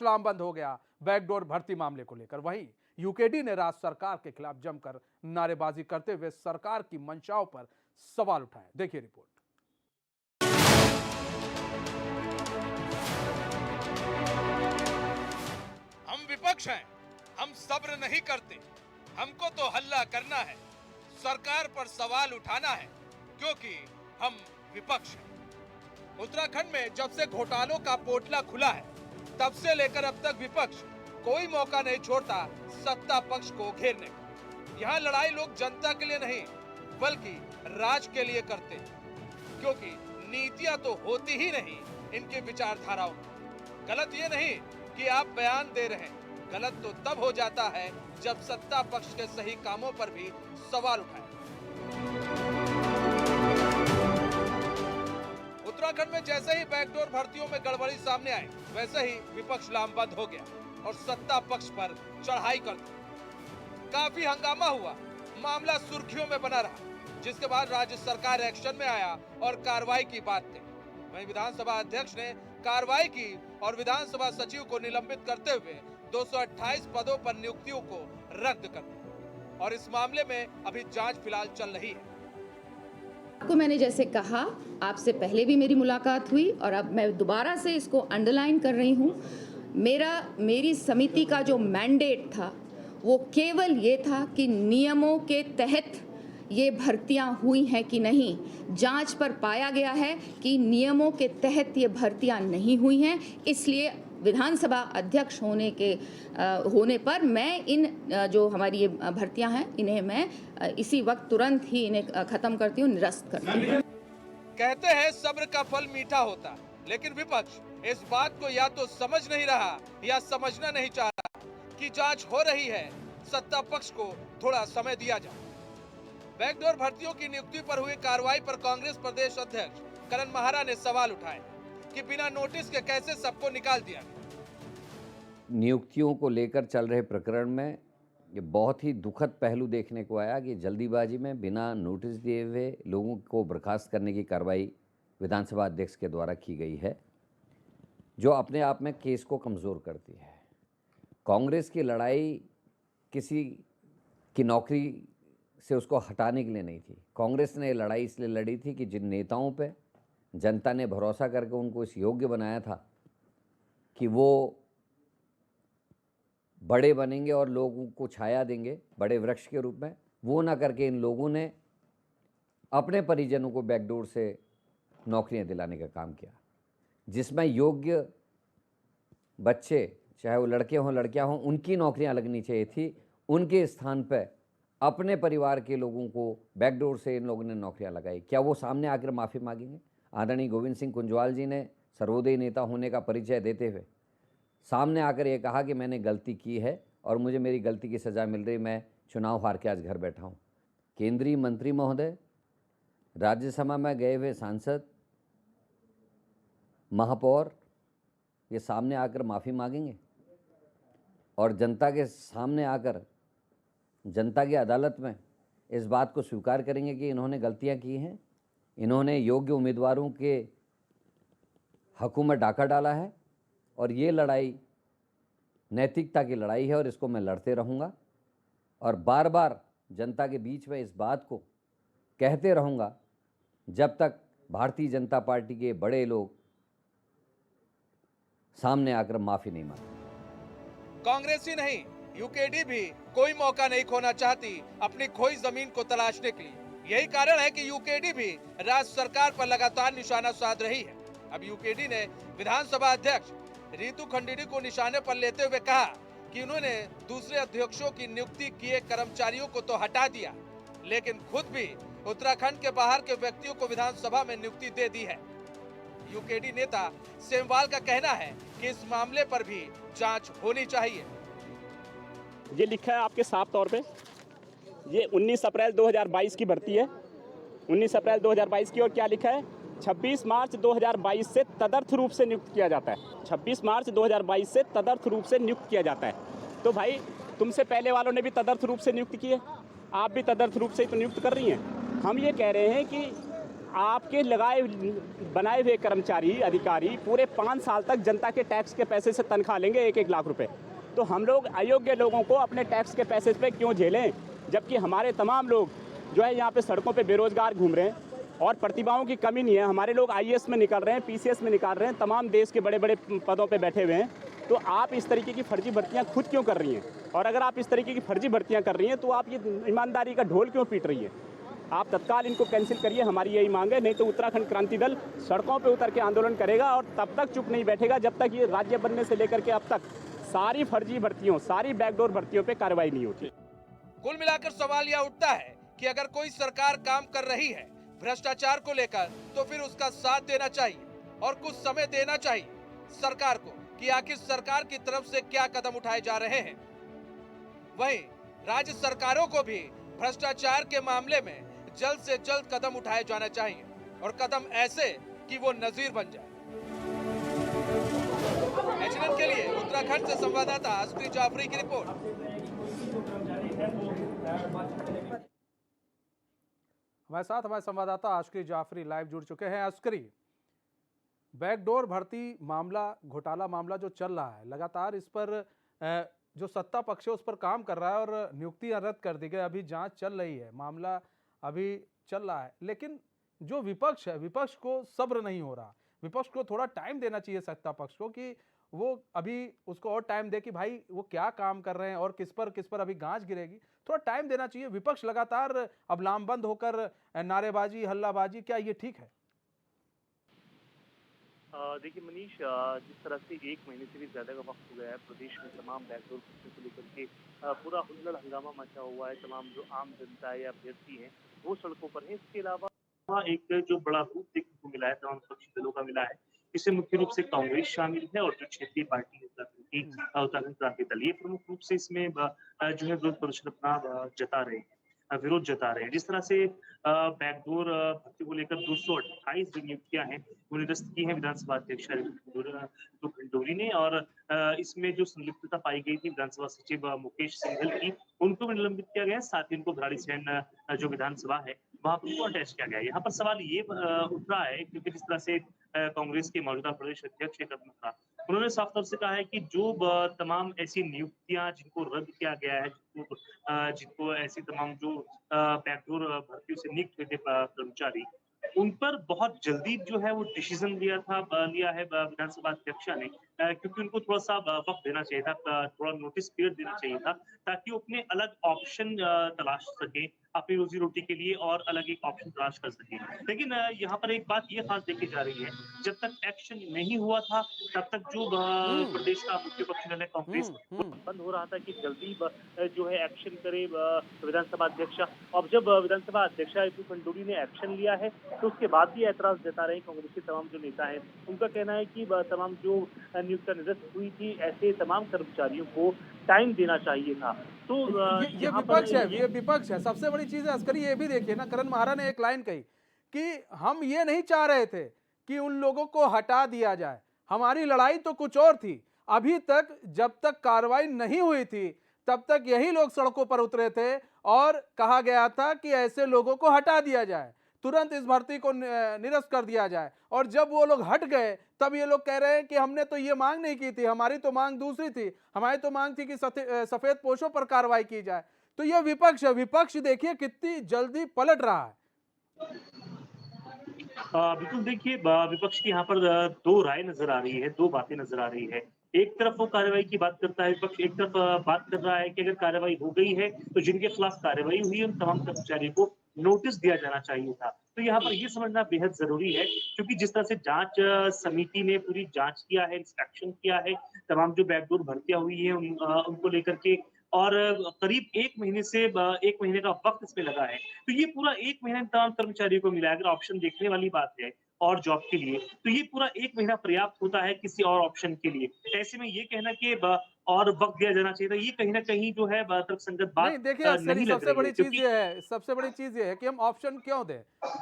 लामबंद हो गया बैकडोर भर्ती मामले को लेकर। वहीं यूकेडी ने राज्य सरकार के खिलाफ जमकर नारेबाजी करते हुए सरकार की मंशाओं पर सवाल उठाए। देखिए रिपोर्ट। हम विपक्ष हैं, हम सब्र नहीं करते, हमको तो हल्ला करना है, सरकार पर सवाल उठाना है, क्योंकि हम विपक्ष हैं। उत्तराखंड में जब से घोटालों का पोटला खुला है, तब से लेकर अब तक विपक्ष कोई मौका नहीं छोड़ता सत्ता पक्ष को घेरने का। यहाँ लड़ाई लोग जनता के लिए नहीं, बल्कि राज के लिए करते हैं, क्योंकि नीतियां तो होती ही नहीं इनकी विचारधाराओं में। गलत ये नहीं कि आप बयान दे रहे हैं, गलत तो तब हो जाता है जब सत्ता पक्ष के सही कामों पर भी सवाल उठाए। उत्तराखंड में जैसे ही बैकडोर भर्तियों में गड़बड़ी सामने आई, वैसे ही विपक्ष लामबंद हो गया और सत्ता पक्ष पर चढ़ाई कर दी। काफी हंगामा हुआ, मामला सुर्खियों में बना रहा, जिसके बाद राज्य सरकार एक्शन में आया और कार्रवाई की बात कही। वहीं विधानसभा अध्यक्ष ने कार्रवाई की और विधानसभा सचिव को निलंबित करते हुए 228 पदों पर नियुक्तियों को रद्द कर दिया और इस मामले में अभी जांच फिलहाल चल रही है। आपको मैंने जैसे कहा, आपसे पहले भी मेरी मुलाकात हुई और अब मैं दोबारा से इसको अंडरलाइन कर रही हूँ। मेरी समिति का जो मैंडेट था वो केवल ये था कि नियमों के तहत ये भर्तियां हुई हैं कि नहीं। जांच पर पाया गया है कि नियमों के तहत ये भर्तियां नहीं हुई हैं, इसलिए विधानसभा अध्यक्ष होने पर मैं इन जो हमारी ये भर्तियां हैं, इन्हें मैं इसी वक्त तुरंत ही इन्हें खत्म करती हूँ, निरस्त करती हूँ। कहते हैं सब्र का फल मीठा होता, लेकिन विपक्ष इस बात को या तो समझ नहीं रहा या समझना नहीं चाह रहा कि जांच हो रही है, सत्ता पक्ष को थोड़ा समय दिया जाए। बैकडोर भर्तियों की नियुक्ति पर हुई कार्रवाई पर कांग्रेस प्रदेश अध्यक्ष करण महारा ने सवाल उठाए कि बिना नोटिस के कैसे सबको निकाल दिया गया। नियुक्तियों को लेकर चल रहे प्रकरण में ये बहुत ही दुखद पहलू देखने को आया कि जल्दीबाजी में बिना नोटिस दिए हुए लोगों को बर्खास्त करने की कार्रवाई विधानसभा अध्यक्ष के द्वारा की गई है, जो अपने आप में केस को कमज़ोर करती है। कांग्रेस की लड़ाई किसी की नौकरी से उसको हटाने के लिए नहीं थी। कांग्रेस ने लड़ाई इसलिए लड़ी थी कि जिन नेताओं पे जनता ने भरोसा करके उनको इस योग्य बनाया था कि वो बड़े बनेंगे और लोगों को छाया देंगे बड़े वृक्ष के रूप में, वो ना करके इन लोगों ने अपने परिजनों को बैकडोर से नौकरियां दिलाने का काम किया, जिसमें योग्य बच्चे, चाहे वो लड़के हों लड़कियां हों, उनकी नौकरियां लगनी चाहिए थी। उनके स्थान पर अपने परिवार के लोगों को बैकडोर से इन लोगों ने नौकरियां लगाई। क्या वो सामने आकर माफ़ी मांगेंगे? आदरणीय गोविंद सिंह कुंजवाल जी ने सर्वोदयी नेता होने का परिचय देते हुए सामने आकर ये कहा कि मैंने गलती की है और मुझे मेरी गलती की सज़ा मिल रही, मैं चुनाव हार के आज घर बैठा हूँ। केंद्रीय मंत्री महोदय, राज्यसभा में गए हुए सांसद, महापौर ये सामने आकर माफ़ी मांगेंगे और जनता के सामने आकर जनता की अदालत में इस बात को स्वीकार करेंगे कि इन्होंने गलतियां की हैं, इन्होंने योग्य उम्मीदवारों के हकों में डाका डाला है और ये लड़ाई नैतिकता की लड़ाई है और इसको मैं लड़ते रहूँगा और बार बार जनता के बीच में इस बात को कहते रहूँगा जब तक भारतीय जनता पार्टी के बड़े लोग सामने आकर माफ़ी नहीं मांगते। कांग्रेस ही नहीं, यूकेडी भी कोई मौका नहीं खोना चाहती अपनी खोई जमीन को तलाशने के लिए। यही कारण है कि यूकेडी भी राज्य सरकार पर लगातार निशाना साध रही है। अब यूकेडी ने विधानसभा अध्यक्ष रितु खंडेरी को निशाने पर लेते हुए कहा कि उन्होंने दूसरे अध्यक्षों की नियुक्ति किए कर्मचारियों को तो हटा दिया, लेकिन खुद भी उत्तराखंड के बाहर के व्यक्तियों को विधानसभा में नियुक्ति दे दी है। यूकेडी नेता सेमवाल का कहना है कि इस मामले पर भी जांच होनी चाहिए। ये लिखा है आपके साफ तौर पे, ये 19 अप्रैल 2022 की भर्ती है, 19 अप्रैल 2022 की। और क्या लिखा है? 26 मार्च 2022 से तदर्थ रूप से नियुक्त किया जाता है। 26 मार्च 2022 से तदर्थ रूप से नियुक्त किया जाता है। तो भाई तुमसे पहले वालों ने भी तदर्थ रूप से नियुक्त किए, आप भी तदर्थ रूप से ही तो नियुक्त कर रही हैं। हम ये कह रहे हैं कि आपके लगाए बनाए हुए कर्मचारी अधिकारी पूरे 5 साल तक जनता के टैक्स के पैसे से तनख्वाह लेंगे 1-1 लाख रुपए। तो हम लोग अयोग्य लोगों को अपने टैक्स के पैसे पे क्यों झेलें, जबकि हमारे तमाम लोग जो है यहाँ पे सड़कों पे बेरोजगार घूम रहे हैं और प्रतिभाओं की कमी नहीं है। हमारे लोग आईएएस में निकल रहे हैं, पीसीएस में निकाल रहे हैं, तमाम देश के बड़े बड़े पदों पे बैठे हुए हैं। तो आप इस तरीके की फर्जी भर्तियां खुद क्यों कर रही हैं? और अगर आप इस तरीके की फर्जी भर्तियां कर रही हैं तो आप ये ईमानदारी का ढोल क्यों पीट रही हैं? आप तत्काल इनको कैंसिल करिए, हमारी यही मांग है। नहीं तो उत्तराखंड क्रांति दल सड़कों पर उतर के आंदोलन करेगा और तब तक चुप नहीं बैठेगा जब तक ये राज्य बनने से लेकर के अब तक सारी फर्जी भर्तियों, सारी बैकडोर भर्तियों पर कार्रवाई नहीं होती। कुल मिलाकर सवाल यह उठता है कि अगर कोई सरकार काम कर रही है भ्रष्टाचार को लेकर तो फिर उसका साथ देना चाहिए और कुछ समय देना चाहिए सरकार को कि आखिर सरकार की तरफ से क्या कदम उठाए जा रहे हैं। वहीं राज्य सरकारों को भी भ्रष्टाचार के मामले में जल्द से जल्द कदम उठाए जाना चाहिए और कदम ऐसे कि वो नजीर बन जाए। एचएनएन के लिए उत्तराखंड से संवाददाता अस्करी जाफरी की रिपोर्ट। हमारे साथ हमारे संवाददाता अस्करी जाफरी लाइव जुड़ चुके हैं। अस्करी, बैकडोर भर्ती मामला, घोटाला मामला जो चल रहा है, लगातार इस पर जो सत्ता पक्ष है उस पर काम कर रहा है और नियुक्तियां रद्द कर दी गई, अभी जांच चल रही है, मामला अभी चल रहा है। लेकिन जो विपक्ष है, विपक्ष को सब्र नहीं हो रहा। विपक्ष को थोड़ा टाइम देना चाहिए सत्ता पक्ष को कि वो अभी उसको और टाइम दे कि भाई वो क्या काम कर रहे हैं और किस पर अभी गांच गिरेगी। थोड़ा टाइम देना चाहिए। विपक्ष लगातार अब लामबंद होकर नारेबाजी, हल्लाबाजी, क्या ये ठीक है? देखिए मनीष, जिस तरह से 1 महीने से भी ज्यादा का वक्त हो गया है, प्रदेश में तमाम बैकडोर को लेकर के पूरा हुल्लड़ हंगामा मचा हुआ है। तमाम जो आम जनता है या अभ्यर्थी हैं वो सड़कों पर है। इसके अलावा एक जो बड़ा रूप देखने को मिला है, तमाम विपक्षी दलों का मिला है। इसमें मुख्य रूप से कांग्रेस शामिल है और जो क्षेत्रीय पार्टी है उत्तराखंड क्रांति दल, ये प्रमुख रूप से इसमें जो है विरोध प्रदर्शन अपना जता रहे हैं, विरोध जता रहे हैं। जिस तरह से बैकडोर भर्ती को लेकर 228 जो नियुक्तियां हैं वो निरस्त की हैं विधानसभा अध्यक्ष खंडूरी ने, और इसमें जो संलिप्तता पाई गई थी विधानसभा सचिव मुकेश सिंघल की, उनको भी निलंबित किया गया। साथ ही उनको भराड़ीसैंण जो विधानसभा है वहां पर अटैच किया गया। यहाँ पर सवाल ये उठ रहा है क्योंकि जिस तरह से कांग्रेस के मौजूदा प्रदेश अध्यक्ष उन्होंने साफ तौर से कहा है कि जो तमाम ऐसी नियुक्तियां जिनको रद्द किया गया है, जिनको ऐसी तमाम जो बैकडोर भर्तियों से नियुक्त हुए थे कर्मचारी, उन पर बहुत जल्दी जो है वो डिसीजन लिया है विधानसभा अध्यक्ष ने, क्योंकि उनको थोड़ा सा वक्त देना चाहिए था, थोड़ा नोटिस पीरियड देना चाहिए था ताकि वो अपने अलग ऑप्शन तलाश सके अपनी रोजी रोटी के लिए और अलग एक ऑप्शन तलाश कर सके। लेकिन यहाँ पर एक बात ये खास देखी जा रही है, जब तक एक्शन नहीं हुआ था तब तक जो प्रदेश का मुख्य पक्ष दल है कांग्रेस बंद हो रहा था कि जल्दी जो है एक्शन करे विधानसभा अध्यक्ष। अब जब विधानसभा अध्यक्ष खंडूरी ने एक्शन लिया है तो उसके बाद भी ऐतराज जता रहे हैं कांग्रेस के तमाम जो नेता हैं। उनका कहना है कि तमाम जो नियुक्तियां निरस्त हुई थी, ऐसे तमाम कर्मचारियों को टाइम देना चाहिए था। तो ये विपक्ष है। सबसे बड़ी चीज है अस्करी, ये भी देखिए ना, करण महारा ने एक लाइन कही कि हम ये नहीं चाह रहे थे कि उन लोगों को हटा दिया जाए, हमारी लड़ाई तो कुछ और थी। अभी तक जब तक कार्रवाई नहीं हुई थी तब तक यही लोग सड़कों पर उतरे थे और कहा गया था कि ऐसे लोगों को हटा दिया जाए, तुरंत इस भर्ती को निरस्त कर दिया जाए। और जब वो लोग हट गए तब ये लोग कह रहे हैं कि हमने तो ये मांग नहीं की थी, हमारी तो मांग दूसरी थी, हमारी तो मांग थी कि सफेद पोशों पर कार्रवाई की जाए। तो ये विपक्ष है। विपक्ष देखिए कितनी जल्दी पलट रहा है। बिल्कुल, देखिए विपक्ष की यहाँ पर दो राय नजर आ रही है, दो बातें नजर आ रही है। एक तरफ वो कार्रवाई की बात करता है विपक्ष, एक तरफ बात कर रहा है कि अगर कार्रवाई हो गई है तो जिनके खिलाफ कार्रवाई हुई है उन तमाम कर्मचारियों को नोटिस दिया जाना चाहिए था। तो यहाँ पर ये समझना बेहद जरूरी है, क्योंकि जिस तरह से जांच समिति ने पूरी जांच किया है, इंस्पेक्शन किया है, तमाम जो बैकडोर भर्तियां हुई है उनको लेकर के, और करीब 1 महीने का वक्त इसमें लगा है। तो ये पूरा 1 महीना तमाम कर्मचारियों को मिला है। अगर ऑप्शन देखने वाली बात है और जॉब के लिए, तो ये पूरा 1 महीना पर्याप्त होता है किसी और ऑप्शन के लिए। ऐसे में ये कहना कि और वक्त दिया जाना चाहिए था, ये कहीं ना कहीं जो है तर्कसंगत बात नहीं। देखिए सबसे बड़ी चीज ये है कि हम ऑप्शन क्यों दें?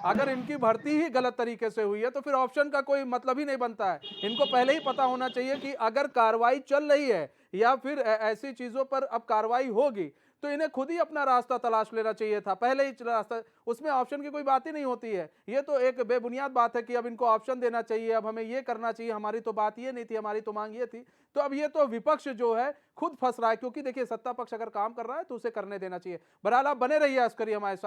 अगर इनकी भर्ती ही गलत तरीके से हुई है तो फिर ऑप्शन का कोई मतलब ही नहीं बनता है। इनको पहले ही पता होना चाहिए कि अगर कार्रवाई चल रही है या फिर ऐसी चीजों पर अब कार्रवाई होगी तो इन्हें खुद ही अपना रास्ता तलाश लेना चाहिए था, पहले ही रास्ता, उसमें ऑप्शन की कोई बात ही नहीं होती है। ये तो एक बेबुनियाद बात है कि अब इनको ऑप्शन देना चाहिए, अब हमें ये करना चाहिए, हमारी तो बात ये नहीं थी, हमारी तो मांग ये थी। तो अब ये तो विपक्ष जो है खुद फंस रहा है, क्योंकि देखिए सत्ता पक्ष अगर काम कर रहा है तो उसे करने देना चाहिए। बहरहाल आप बने रहिए अस्करी हमारे साथ।